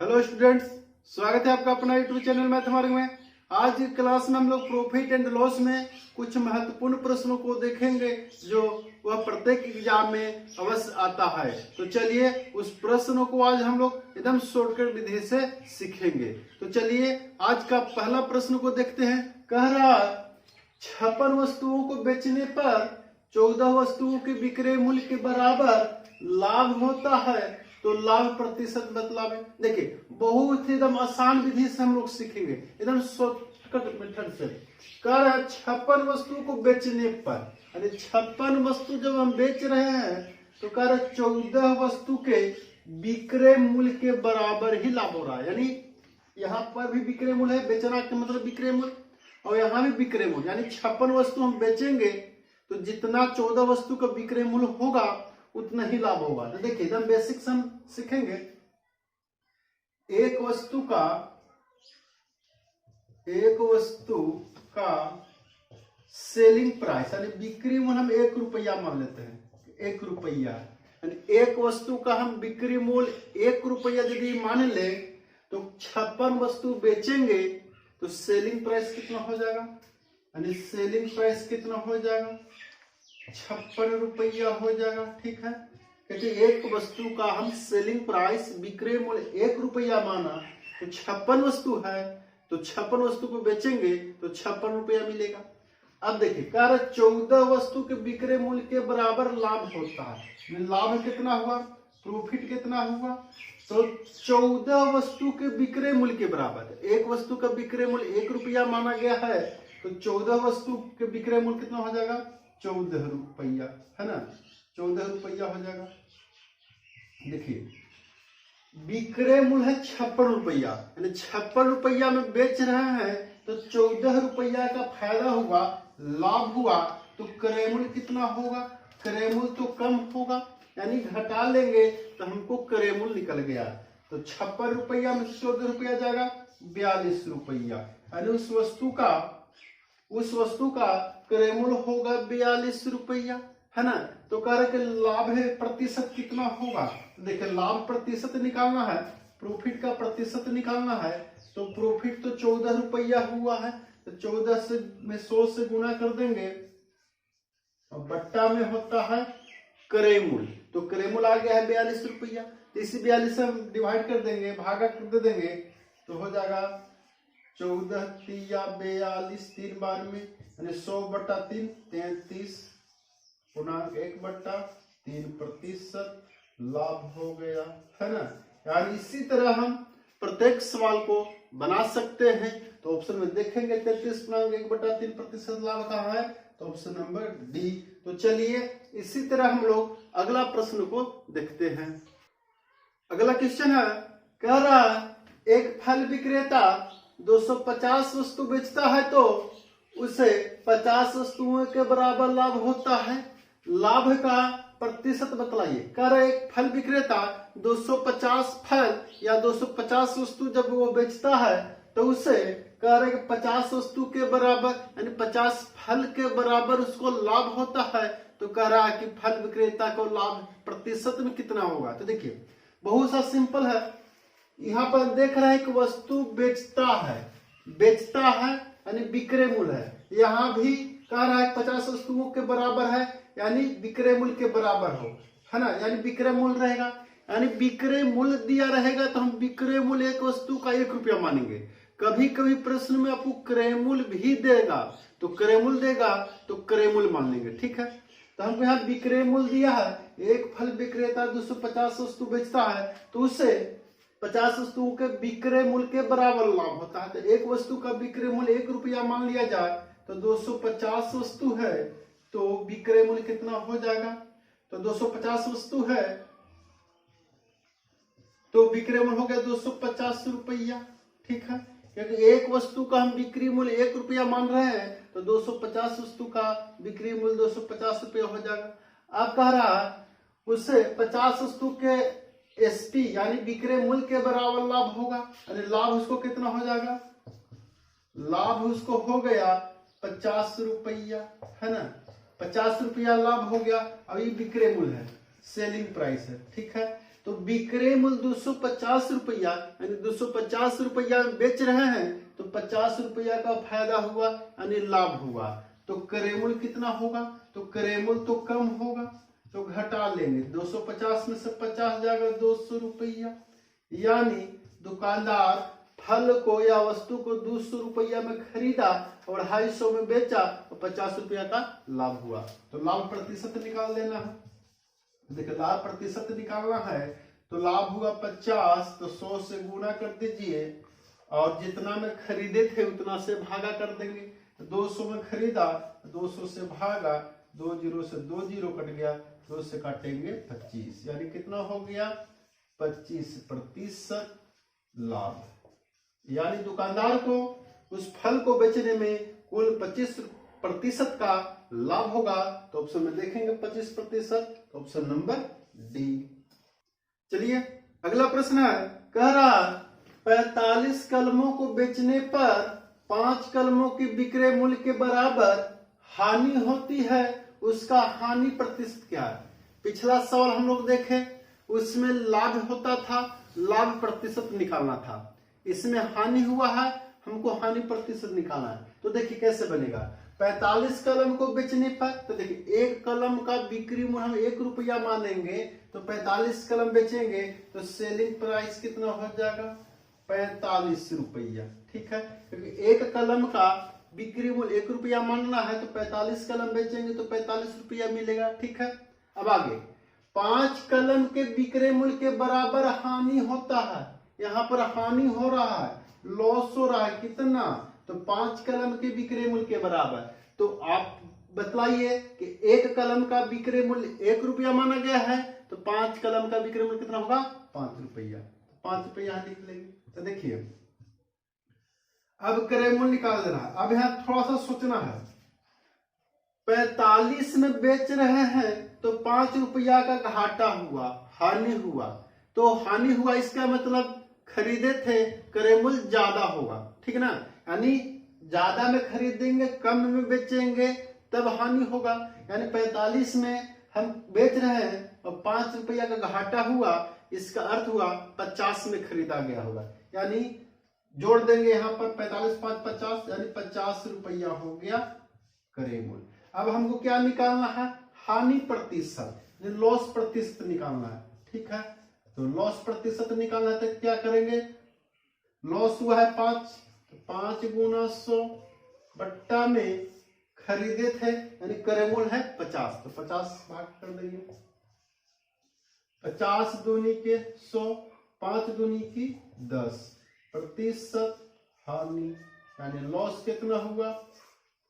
Hello students, स्वागत है आपका अपना यूट्यूब चैनल मैथमेटिक्स में। आज की क्लास में हम लोग प्रॉफिट एंड लॉस में कुछ महत्वपूर्ण प्रश्नों को देखेंगे जो वह प्रत्येक एग्जाम में अवश्य आता है। तो चलिए उस प्रश्नों को आज हम लोग एकदम शॉर्टकट विधि से सीखेंगे। तो चलिए आज का पहला प्रश्न को देखते हैं। कह रहा 56 वस्तुओं को बेचने पर 14 वस्तुओं के विक्रय मूल्य के बराबर लाभ होता है, तो लाभ प्रतिशत बतलावे। देखिए बहुत ही एकदम आसान विधि से हम लोग सीखेंगे, एकदम शॉर्टकट मेथड से। कर 56 वस्तुओं को बेचने पर, यानी 56 वस्तु जब हम बेच रहे हैं तो कर 14 वस्तु के विक्रय मूल्य के बराबर ही लाभ हो रहा है। यानी यहाँ पर भी विक्रय मूल्य है, बेचना का मतलब विक्रय मूल्य, और यहाँ भी विक्रय मूल्य। यानी 56 वस्तु हम बेचेंगे तो जितना 14 वस्तु का विक्रय मूल्य होगा उतना ही लाभ होगा। तो देखिए एकदम बेसिक से हम सीखेंगे। एक वस्तु का सेलिंग प्राइस यानी बिक्री मूल्य हम 1 रुपया मान लेते हैं। 1 रुपया यानी एक वस्तु का हम बिक्री मूल्य 1 रुपया यदि मान ले तो 56 वस्तु बेचेंगे तो सेलिंग प्राइस कितना हो जाएगा। यानी सेलिंग प्राइस कितना हो जाएगा, 56 रुपया हो जाएगा। ठीक है, क्योंकि एक वस्तु का हम सेलिंग प्राइस विक्रय मूल्य 1 रुपया माना तो 56 वस्तु है, तो 56 वस्तु को बेचेंगे तो 56 रुपया मिलेगा। अब देखिए कार्य 14 वस्तु के विक्रय मूल्य के बराबर लाभ होता है। लाभ कितना हुआ, प्रॉफिट कितना हुआ, तो 14 वस्तु के विक्रय मूल्य के बराबर। एक वस्तु का विक्रय मूल्य 1 रुपया माना गया है तो 14 वस्तु के विक्रय मूल्य कितना हो जाएगा, 14 रुपया, है ना, 14 रुपया हो जाएगा। देखिए विक्रय मूल्य है 56 रुपया, यानी 56 रुपया में बेच रहे हैं तो 14 रुपया का फायदा हुआ, लाभ हुआ, तो क्रय मूल्य कितना होगा, क्रय मूल्य तो कम होगा, यानी घटा लेंगे तो हमको क्रय मूल्य निकल गया। तो 56 रुपया में 14 रुपया जाएगा 42 रुपया, यानी उस वस्तु का क्रय मूल्य होगा 42 रुपया, है ना। तो कह रहे कि लाभ है प्रतिशत कितना होगा। देखिए लाभ प्रतिशत निकालना है, प्रॉफिट का प्रतिशत निकालना है, तो प्रॉफिट तो 14 रुपया हुआ है तो 14 से में 100 से गुणा कर देंगे और बट्टा में होता है क्रय मूल्य, तो क्रय मूल्य आ गया है 42 रुपया। तो इसी 42 से हम डिवाइड कर देंगे, भागा कर दे देंगे तो हो जाएगा 14 तिया 42 3 बार में, यानी 100/3 33 गुणा 1/3% लाभ हो गया, है ना। यानी इसी तरह हम प्रत्येक सवाल को बना सकते हैं। तो ऑप्शन में देखेंगे 33/1/3% लाभ कहाँ है, तो ऑप्शन नंबर डी। तो चलिए इसी तरह हम लोग अगला प्रश्न को देखते हैं। अगला क्वेश्चन है, कह रहा एक फल विक्रेता 250 वस्तु बेचता है तो उसे 50 वस्तुओं के बराबर लाभ होता है, लाभ का प्रतिशत बतलाइए। कह रहे एक फल विक्रेता 250 फल या 250 वस्तु जब वो बेचता है तो उसे कह रहे 50 वस्तु के बराबर यानी 50 फल के बराबर उसको लाभ होता है। तो कह रहा है कि फल विक्रेता को लाभ प्रतिशत में कितना होगा। तो देखिए बहुत सा सिंपल है, यहाँ पर देख रहे हैं कि वस्तु बेचता है यानी विक्रय मूल्य है। यहाँ भी कह रहा है 50 वस्तुओं के बराबर है यानी विक्रय मूल्य के बराबर हो, है ना, यानी विक्रय मूल्य रहेगा। यानी विक्रय मूल्य दिया रहेगा तो हम विक्रय मूल्य एक वस्तु का 1 रुपया मानेंगे। कभी कभी प्रश्न में आपको क्रय मूल्य भी देगा तो क्रय मूल्य देगा तो क्रय मूल्य मान लेंगे। ठीक है, तो हमको यहाँ विक्रय मूल्य दिया है, एक फल विक्रेता 250 वस्तु बेचता है तो उसे 50 वस्तुओं के विक्रय मूल्य के बराबर लाभ होता है। तो एक वस्तु का विक्रय मूल्य 1 रुपया मान लिया जाए तो 250 वस्तु है तो विक्रय मूल्य कितना हो जाएगा, तो 250 वस्तु है तो विक्रय मूल्य हो गया 250 रुपया। ठीक है, क्योंकि एक वस्तु का हम बिक्री मूल्य 1 रुपया मान रहे हैं तो 250 वस्तु का बिक्री मूल्य 250 रुपया हो जाएगा। अब कह रहा है उससे 50 वस्तु के एसपी यानी विक्रय मूल्य के बराबर लाभ होगा, यानी लाभ उसको कितना हो जाएगा, लाभ उसको हो गया 50 रुपया, है ना, 50 रुपया लाभ हो गया। अब ये विक्रय मूल्य है, सेलिंग प्राइस है। ठीक है, तो विक्रय मूल्य 250 रुपया, यानी 250 रुपया बेच रहे हैं तो 50 रुपया का फायदा हुआ यानी लाभ हुआ। तो क्रय मूल्य कितना होगा? तो क्रय मूल्य तो कम होगा, तो घटा लेंगे। 250 में से 50 जाएगा 200 रुपया, यानी दुकानदार फल को या वस्तु को 200 रुपया में खरीदा और 250 में बेचा तो 50 रुपया का लाभ हुआ। तो लाभ प्रतिशत निकाल देना है। देखिए लाभ प्रतिशत निकालना है तो लाभ हुआ 50, तो 100 से गुना कर दीजिए और जितना में खरीदे थे उतना से भागा कर देंगे। 200 में खरीदा, 200 से भागा, 2 जीरो से 2 जीरो कट गया, 2 से काटेंगे 25, यानी कितना हो गया? 25% लाभ। यानी दुकानदार को उस फल को बेचने में कुल 25% का लाभ होगा। तो ऑप्शन में देखेंगे 25%, तो ऑप्शन नंबर डी। चलिए अगला प्रश्न है, कह रहा 45 कलमों को बेचने पर 5 कलमों की विक्रय मूल्य के बराबर हानि होती है, उसका हानि प्रतिशत क्या है? पिछला सवाल हम लोग देखे उसमें लाभ होता था, लाभ प्रतिशत निकालना था। इसमें हानि हुआ है, हमको हानि प्रतिशत निकालना है। तो देखिए कैसे बनेगा। 45 कलम को बेचने पर, तो देखिए एक कलम का बिक्री मूल्य हम 1 रुपया मानेंगे, तो 45 कलम बेचेंगे तो सेलिंग प्राइस कितना हो जाएगा? 45 रुपया। ठीक है, क्योंकि एक कलम का बिक्री मूल्य 1 रुपया मानना है तो 45 कलम बेचेंगे तो 45 रुपया मिलेगा। ठीक है, अब आगे 5 कलम के बिक्री मूल्य के बराबर हानि होता है। यहाँ पर हानि हो रहा है, लॉस हो रहा है, कितना? तो 5 कलम के विक्रय मूल्य के बराबर। तो आप बतलाइए कि एक कलम का विक्रय मूल्य 1 रुपया माना गया है, तो 5 कलम का विक्रय मूल्य कितना होगा? 5 रुपया। 5 रुपया यहाँ लिख लेंगे। तो देखिए अब क्रय मूल्य निकाल देना है। अब यहाँ थोड़ा सा सोचना है, 45 में बेच रहे हैं तो 5 रुपया का घाटा हुआ, हानि हुआ। तो हानि हुआ इसका मतलब खरीदे थे, क्रय मूल्य ज्यादा होगा। ठीक है ना, यानी ज्यादा में खरीदेंगे कम में बेचेंगे तब हानि होगा। यानी 45 में हम बेच रहे हैं और 5 रुपया का घाटा हुआ, इसका अर्थ हुआ 50 में खरीदा गया होगा। यानी जोड़ देंगे यहाँ पर 45 5 50, यानी 50 रुपया हो गया क्रय मूल्य। अब हमको क्या निकालना है? हानि प्रतिशत, लॉस प्रतिशत निकालना है। ठीक है, तो लॉस प्रतिशत निकालना है तो क्या करेंगे? लॉस हुआ है 5, तो 5 गुना 100 बट्टा में खरीदे थे यानी क्रय मूल्य है 50, तो 50 भाग कर देंगे। 50 दूनी के 100, 5 दूनी की 10, प्रतिशत हानि यानी लॉस कितना हुआ?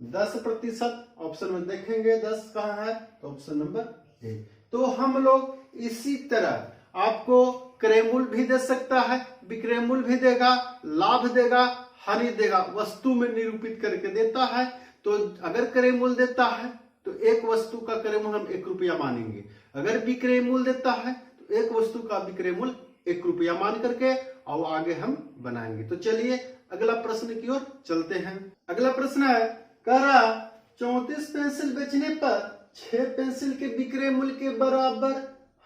10%। ऑप्शन में देखेंगे 10 कहाँ है, तो ऑप्शन नंबर ए। तो हम लोग इसी तरह आपको क्रय मूल्य भी दे सकता है, विक्रय मूल्य भी देगा, लाभ देगा, हानि देगा, वस्तु में निरूपित करके देता है। तो अगर क्रय मूल्य देता है तो एक वस्तु का क्रय मूल्य हम 1 रुपया मानेंगे। अगर विक्रय मूल्य देता है तो एक वस्तु का विक्रय मूल्य 1 रुपया मान करके और आगे हम बनाएंगे। तो चलिए अगला प्रश्न की ओर चलते हैं। अगला प्रश्न है, कह रहा 34 पेंसिल बेचने पर 6 पेंसिल के विक्रय मूल्य के बराबर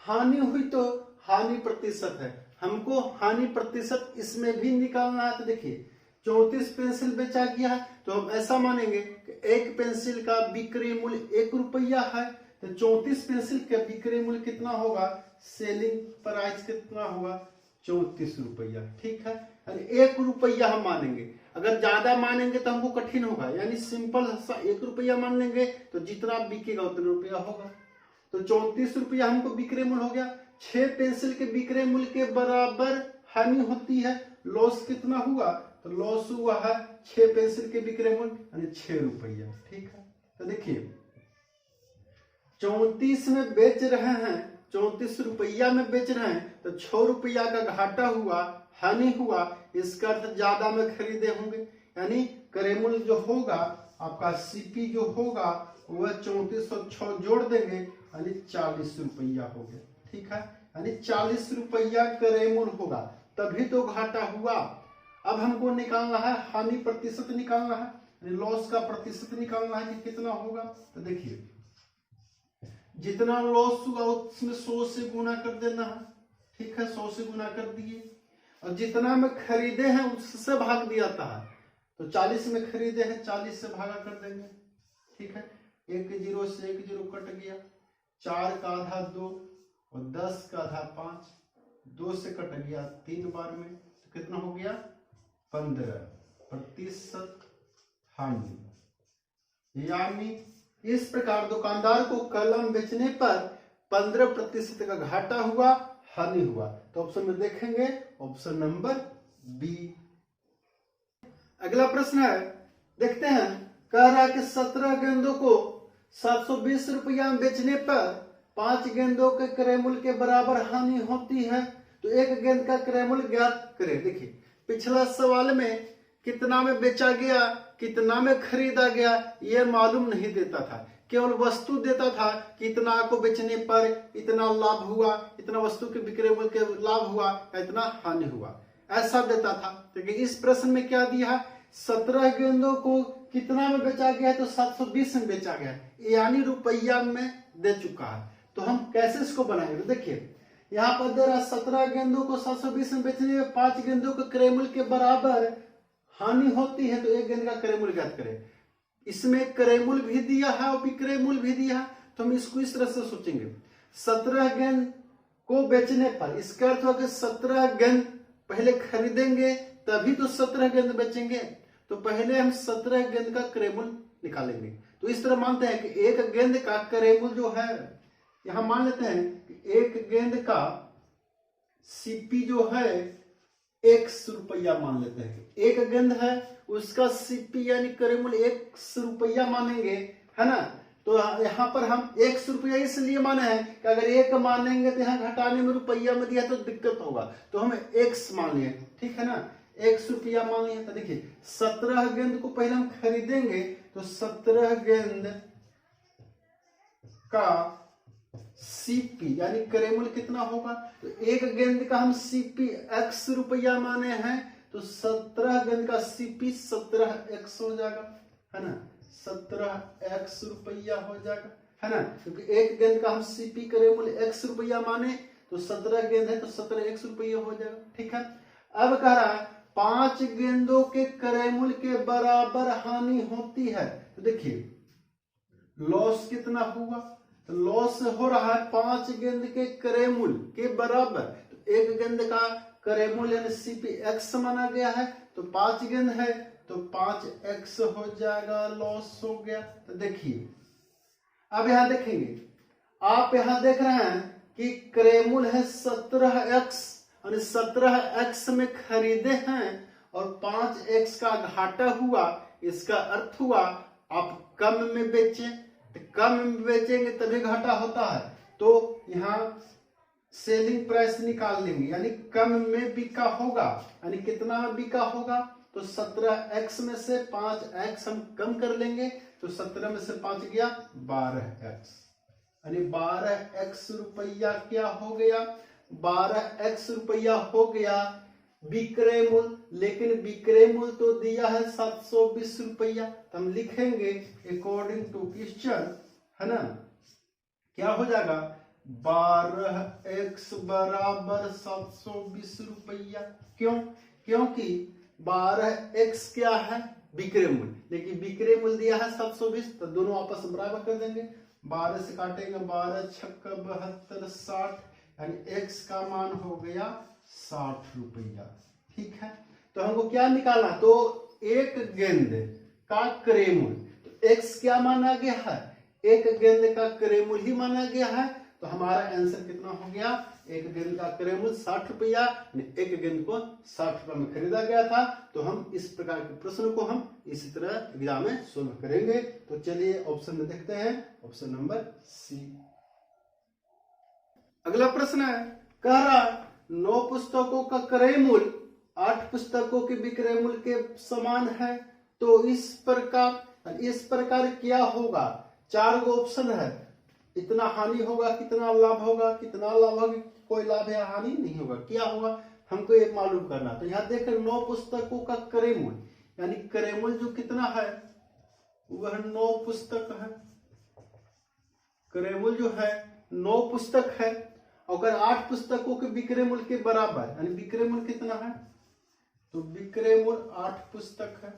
हानि हुई तो हानि प्रतिशत है। हमको हानि प्रतिशत इसमें भी निकालना है। तो देखिए 34 पेंसिल बेचा गया है तो हम ऐसा मानेंगे कि एक पेंसिल का विक्रय मूल्य 1 रुपया है, तो 34 पेंसिल का विक्रय मूल्य कितना होगा? सेलिंग प्राइस कितना होगा? 34 रुपया। ठीक है, यानी 1 रुपया हम मानेंगे। अगर ज्यादा मानेंगे तो हमको कठिन होगा, यानी सिंपल 1 रुपया मान लेंगे तो जितना बिकेगा उतना रुपया होगा। तो 34 रुपया हमको विक्रय मूल्य हो गया। 6 पेंसिल के विक्रय मूल्य के बराबर हानि होती है, लॉस कितना हुआ? तो लॉस हुआ है 6 पेंसिल के विक्रय मूल्य यानी 6 रुपया। ठीक है, तो देखिए 34 में बेच रहे हैं, 34 रुपया में बेच रहे हैं तो 6 रुपया का घाटा हुआ, हानि हुआ, इसका अर्थ ज्यादा में खरीदे होंगे। यानी क्रय मूल्य जो होगा आपका सीपी जो होगा वह 34 और 6 जोड़ देंगे यानी 40 रुपया हो गया। ठीक है, यानी 40 रुपया क्रय मूल्य होगा, तभी तो घाटा हुआ। अब हमको निकालना है हानि प्रतिशत निकालना है, लॉस का प्रतिशत निकालना है कि कितना होगा। तो देखिए जितना लॉस हुआ उसमें 100 से गुना कर देना है। ठीक है, 100 से गुना कर दिए और जितना में खरीदे हैं उससे भाग दिया था, तो 40 में खरीदे हैं 40 से भागा कर देंगे। ठीक है, 1 0 से 1 0 कट गया, 4 का आधा 2 और 10 का आधा 5, 2 से कट गया 3 बार में, तो कितना हो गया 15% हानि। यानी इस प्रकार दुकानदार को कलम बेचने पर 15% का घाटा हुआ, हानि हुआ। तो ऑप्शन में देखेंगे ऑप्शन नंबर बी। अगला प्रश्न है, देखते हैं, कह रहा है कि 17 गेंदों को 720 रुपया में बेचने पर 5 गेंदों के क्रय मूल्य के बराबर हानि होती है, तो एक गेंद का क्रय मूल्य ज्ञात करें। देखिए पिछला सवाल में कितना में बेचा गया, कितना में खरीदा गया, यह मालूम नहीं देता था, केवल वस्तु देता था कि इतना को बेचने पर इतना लाभ हुआ, इतना वस्तु के विक्रय मूल्य के लाभ हुआ, इतना हानि हुआ, ऐसा देता था। तो इस प्रश्न में क्या दिया, 17 गेंदों को कितना में बेचा गया है, तो 720 में बेचा गया, यानी रुपया में दे चुका है। तो हम कैसे इसको बनाएंगे, तो देखिए यहाँ पर दे रहा 17 गेंदों को 720 में बेचने में 5 गेंदों के क्रय मूल्य के बराबर हानि होती है, तो एक गेंद का क्रय मूल्य ज्ञात करें। इसमें क्रय मूल्य भी दिया है और विक्रय मूल्य भी दिया है, तो हम इसको इस तरह से सोचेंगे, 17 गेंद को बेचने पर, इसका अर्थ होगा कि 17 गेंद पहले खरीदेंगे तभी तो 17 गेंद बेचेंगे, तो पहले हम 17 गेंद का क्रय मूल्य निकालेंगे। तो इस तरह मानते हैं कि एक गेंद का क्रय मूल्य जो है, यहां मान लेते हैं कि एक गेंद का सीपी जो है x रुपया मान लेते हैं, एक गेंद है उसका सीपी यानी क्रय मूल्य x रुपया मानेंगे, है ना। तो यहाँ पर हम x रुपया इसलिए माने हैं कि अगर एक मानेंगे तो यहाँ घटाने में रुपया में दिया तो दिक्कत होगा, तो हम x मान लिए, ठीक है ना, x रुपया मान लिए। तो देखिए 17 गेंद को पहले हम खरीदेंगे, तो 17 गेंद का सीपी यानी क्रय मूल्य कितना होगा, तो एक गेंद का हम सीपी x रुपया माने हैं, तो 17 गेंद का सीपी 17x हो जाएगा, है ना, 17x रुपया हो जाएगा, है ना, क्योंकि एक गेंद का हम सीपी क्रय मूल्य x रुपया माने, तो 17 गेंद है तो 17x रुपया हो जाएगा। ठीक है, अब कह रहा है 5 गेंदों के क्रय मूल्य के बराबर हानि होती है, तो देखिए लॉस कितना हुआ, तो लॉस हो रहा है 5 गेंद के क्रय मूल्य के बराबर, तो एक गेंद का क्रय मूल्य यानी सीपी x माना गया है, तो 5 गेंद है तो 5x हो जाएगा, लॉस हो गया। तो देखिए अब यहां देखेंगे, आप यहां देख रहे हैं कि क्रय मूल्य है 17x और 17x में खरीदे हैं और 5x का घाटा हुआ, इसका अर्थ हुआ आप कम में बेचे, तो कम में बेचेंगे तभी घाटा होता है, तो यहाँ सेलिंग प्राइस निकाल लेंगे, यानी कम में बिका होगा, यानी कितना में बिका होगा, तो 17x में से 5x हम कम कर लेंगे, तो 17 में से 5 गया 12x, यानी 12x रुपया क्या हो गया, 12x रुपया हो गया विक्रय मूल्य, लेकिन विक्रय मूल्य तो दिया है 720 रुपया, तो हम लिखेंगे अकॉर्डिंग टू क्वेश्चन, है ना, क्या हो जाएगा 12x बराबर 720 रुपया। क्यों, क्योंकि 12x क्या है विक्रय मूल्य, लेकिन विक्रय मूल्य दिया है 720, तो दोनों आपस में बराबर कर देंगे, 12 से काटेंगे 12 छक्का 72 60, यानी x का मान हो गया 60 रुपया। ठीक है, तो हमको क्या निकालना, तो एक गेंद का क्रय मूल्य, तो x क्या माना गया है, एक गेंद का क्रय मूल्य ही माना गया है, तो हमारा आंसर कितना हो गया, एक गेंद का क्रय मूल्य 60 रुपया, एक गेंद को 60 रुपया में खरीदा गया था। तो हम इस प्रकार के प्रश्न को हम इसी तरह एग्जाम में सोल्व करेंगे। तो चलिए ऑप्शन में देखते हैं, ऑप्शन नंबर सी। अगला प्रश्न है, कह रहा 9 पुस्तकों का क्रय मूल्य 8 पुस्तकों के विक्रय मूल्य के समान है, तो इस प्रकार क्या होगा, 4 गो ऑप्शन है, इतना हानि होगा, कितना लाभ होगा, कितना लाभ होगा, कोई लाभ या हानि नहीं होगा, क्या होगा हमको ये मालूम करना। तो यहाँ देख 9 पुस्तकों का क्रय मूल्य यानी क्रय मूल्य जो कितना है वह 9 पुस्तक है, क्रय मूल्य जो है 9 पुस्तक है, अगर 8 पुस्तकों के विक्रय मूल्य के बराबर, यानी विक्रय मूल्य कितना है, तो विक्रय मूल्य 8 पुस्तक है,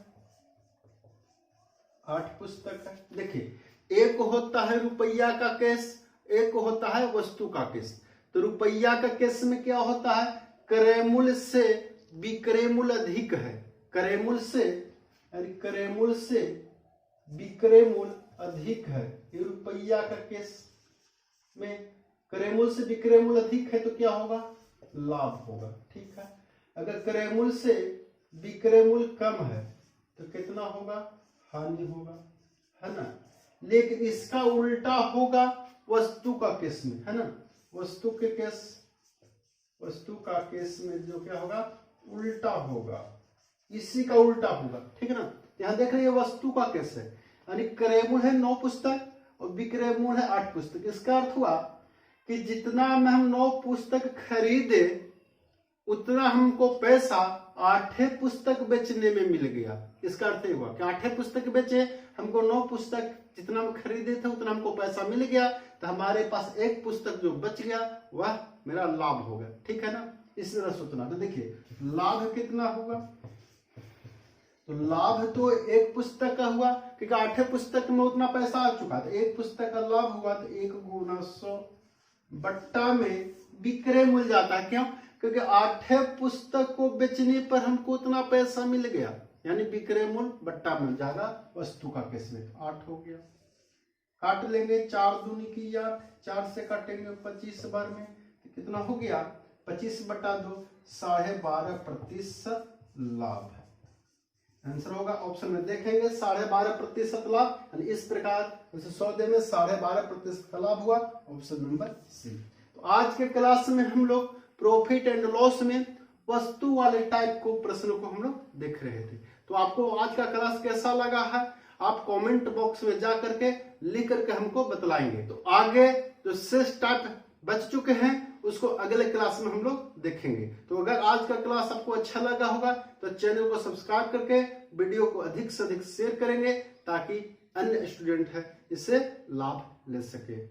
8 पुस्तक है। देखिए एक होता है रुपया का केस, एक होता है वस्तु का केस। तो रुपया का केस में क्या होता है, क्रय मूल्य से विक्रय मूल्य अधिक है, क्रय मूल्य से, यानी क्रय मूल्य से विक्रय मूल्य अधिक है। ये रुपया का केस में क्रय मूल्य से विक्रय मूल्य अधिक है तो क्या होगा, लाभ होगा। ठीक है, अगर क्रय मूल्य से विक्रय मूल्य कम है तो कितना होगा, हानि होगा, है ना। लेकिन इसका उल्टा होगा वस्तु का केस में, है ना। वस्तु के केस, वस्तु का केस में जो क्या होगा, उल्टा होगा, इसी का उल्टा होगा। ठीक है ना। यहां देख रहे हैं वस्तु का केस है, यानी क्रय मूल्य है 9 पुस्तक और विक्रय मूल्य है 8 पुस्तक। इसका अर्थ हुआ कि जितना में हम 9 पुस्तक खरीदे उतना हमको पैसा 8 पुस्तक बेचने में मिल गया। इसका अर्थ ये हुआ कि 8 पुस्तक बेचे, हमको 9 पुस्तक जितना हम खरीदे थे उतना हमको पैसा मिल गया, तो हमारे पास 1 पुस्तक जो बच गया वह मेरा लाभ हो गया। ठीक है ना, इस तरह सोचना। तो देखिए लाभ कितना होगा, तो लाभ तो 1 पुस्तक का हुआ क्योंकि 8 पुस्तक में उतना पैसा आ चुका था, 1 पुस्तक का लाभ हुआ तो 1 गुना 100 बट्टा में विक्रय मूल्य जाता है। क्यों, क्योंकि 8 पुस्तक को बेचने पर हमको उतना पैसा मिल गया, यानी विक्रय मूल्य बट्टा में जाएगा वस्तु का केस में। 8 हो गया, काट लेंगे 4 दूनी की 8, 4 से काटेंगे 25 बार में तो कितना हो गया, 25 बटा 2, 12.5% लाभ है। आंसर होगा ऑप्शन में, देखेंगे 12.5% लाभ, यानी इस प्रकार जैसे सौदे में 12.5% का लाभ हुआ, ऑप्शन नंबर सी। तो आज के क्लास में हम लोग प्रॉफिट एंड लॉस में वस्तु वाले टाइप को प्रश्नों को हम लोग देख रहे थे। तो आपको आज का क्लास कैसा लगा है आप कमेंट बॉक्स में जा करके लिख करके हमको बतलाएंगे। तो आगे जो शेष टाइप बच चुके हैं उसको अगले क्लास में हम लोग देखेंगे। तो अगर आज का क्लास आपको अच्छा लगा होगा तो चैनल को सब्सक्राइब करके वीडियो को अधिक से अधिक शेयर करेंगे ताकि अन्य स्टूडेंट है इससे लाभ ले सके।